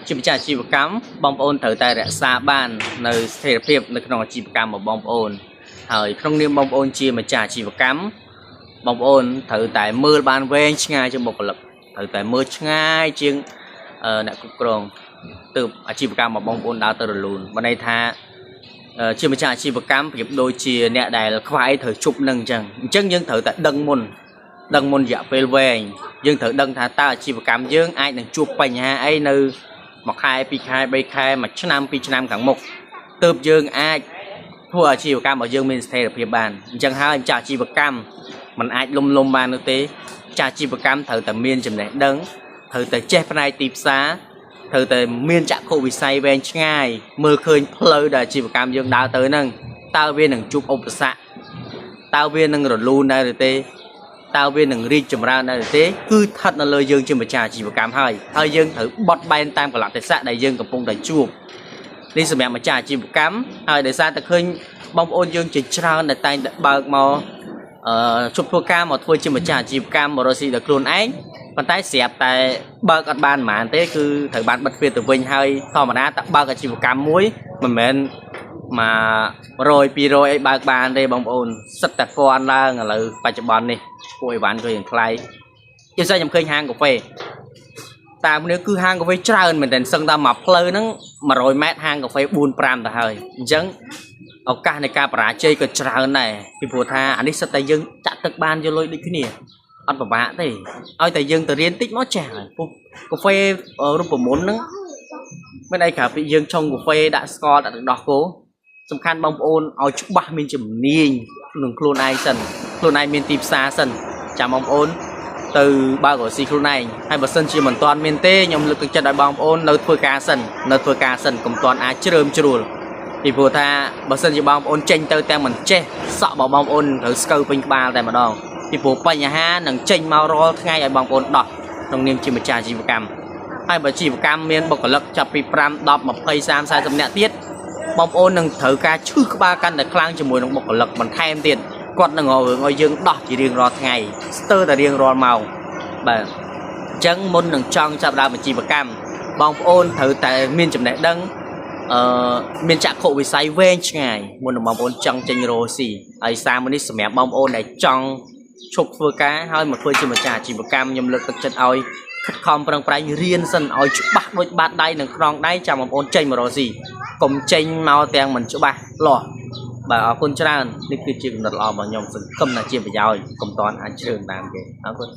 ជាម្ចាស់អាជីវកម្មបងប្អូនត្រូវតែរក្សាបាននៅស្ថិរភាពនៅក្នុងអាជីវកម្មរបស់បងប្អូនហើយក្នុងនាមបងប្អូនជាម្ចាស់អាជីវកម្មបងប្អូនត្រូវតែមើលបានវែងឆ្ងាយជាងបុគ្គលិកត្រូវតែមើលឆ្ងាយជាងអ្នកគ្រប់គ្រងទើបអាជីវកម្មរបស់បងប្អូនដើរទៅរលូនបើន័យថាជាម្ចាស់អាជីវកម្មប្រៀបដូចជាអ្នកដែលខ្វាយត្រូវជប់នឹងអញ្ចឹងយើងត្រូវតែដឹងមុនរយៈពេលវែងយើងត្រូវដឹងថាតើអាជីវកម្មយើងអាចនឹងជួបបញ្ហាអីនៅ1ខែ2ខែ3ខែ1ឆ្នាំ2ឆ្នាំខាងមុខទើបយើងអាចធ្វើអាជីវកម្មរបស់យើងមានស្ថិរភាពបានអញ្ចឹងហើយម្ចាស់អាជីវកម្មมันអាចលំបាននោះទេម្ចាស់អាជីវកម្មត្រូវតែមានចំណេះដឹងត្រូវតែចេះផ្នែកទីផ្សារត្រូវតែមានចក្ខុវិស័យវែងឆ្ងាយមើលឃើញផ្លូវដែលអាជីវកម្មយើងដើរទៅហ្នឹងតើវានឹងជួបឧបសគ្គតើវានឹងរលូនដែរឬទេតើវានឹងរីកចម្រើនដែរឬទេគឺស្ថិតនៅលើយើងជាម្ចាស់អាជីវកម្មហើយយើងត្រូវបត់បែនតាមកលៈទេសៈដែលយើងកំពុងតែជួបនេះសម្រាប់ម្ចាស់អាជីវកម្មហើយដោយសារតែឃើញបងប្អូនយើងជាច្រើនដែលតែងតែបើកមកជប់ធ្វើការមកធ្វើជាម្ចាស់អាជីវកម្មបរិសុទ្ធដល់ខ្លួនឯងប៉ុន្តែស្រាប់តែបើកអត់បានប៉ុន្មានទេគឺត្រូវបានបិទទ្វារទៅវិញហើយធម្មតាតែបើកអាជីវកម្មមួយមិនមែន100 200អីបើកបានទេបងប្អូនសិតតែពាន់ឡើងឥឡូវបច្ចុប្បន្ននេះពួកអីវ៉ាន់ក៏យ៉ាងថ្លៃជាពិសេសខ្ញុំឃើញហាងកាហ្វេតាមនេះគឺហាងកាហ្វេច្រើនមែនតែសឹងតែមកផ្លូវហ្នឹង100ម៉ែត្រហាងកាហ្វេ 4-5 ទៅហើយអញ្ចឹងឱកាសនៃការបរាជ័យក៏ច្រើនដែរពីព្រោះថាអានេះសិតតែយើងចាក់ទឹកបានយកលុយដូចគ្នាអត់ពិបាកទេឲ្យតែយើងទៅរៀនតិចមកចេះហើយពុះកាហ្វេរូបមន្តហ្នឹងមិនអីក្រៅពីយើងឆុងកាហ្វេដាក់ស្ករដាក់ទឹកដោះគោសំខាន់បងប្អូនឲ្យច្បាស់មានជំនាញក្នុងខ្លួនឯងសិនខ្លួនឯងមានទីផ្សារសិនចាំបងប្អូនទៅបើកស៊ីខ្លួនឯងហើយបើសិនជាមិនទាន់មានទេខ្ញុំលើកទឹកចិត្តឲ្យបងប្អូននៅធ្វើការសិនកុំទាន់អាចជ្រើមជ្រួលពីព្រោះថាបើសិនជាបងប្អូនចេញទៅទាំងមិនចេះសក់របស់បងប្អូនត្រូវស្កើពេញក្បាលតែម្ដងពីព្រោះបញ្ហានឹងចេញមករាល់ថ្ងៃឲ្យបងប្អូនដោះក្នុងនាមជាម្ចាស់អាជីវកម្មហើយបើអាជីវកម្មមានបុគ្គលិកចាប់ពី5 10 20 30 40នាក់ទៀតបងប្អូននឹងត្រូវការឈឺក្បាលកាន់តែខ្លាំងជាមួយនឹងបុគ្គលិកបន្ថែមទៀតគាត់នឹងរឿងឲ្យយើងដោះជារៀងរាល់ថ្ងៃស្ទើរតែរៀងរាល់ម៉ោងបាទអញ្ចឹងមុននឹងចង់ចាប់ដើមអាជីវកម្មបងប្អូនត្រូវតែមានចំណេះដឹងមានចក្ខុវិស័យវែងឆ្ងាយមុននឹងបងប្អូនចង់ចេញរកស៊ីហើយសារមួយនេះសម្រាប់បងប្អូនដែលចង់ឈប់ធ្វើការហើយមកធ្វើជាម្ចាស់អាជីវកម្មខ្ញុំលើកទឹកចិត្តឲ្យខិតខំប្រឹងប្រែងរៀនសិនឲ្យច្បាស់ដូចបាតដៃនិងក្រងដៃចាំបងប្អូនចេញមករកស៊ីកុំចេញមកទាំងមិនច្បាស់លាស់បាទអរគុណច្រើននេះគឺជាកំណត់ល្អរបស់ខ្ញុំសង្ឃឹមថាជាប្រយោជន៍កុំតាន់អាចជ្រើសតាមគេអរគុណ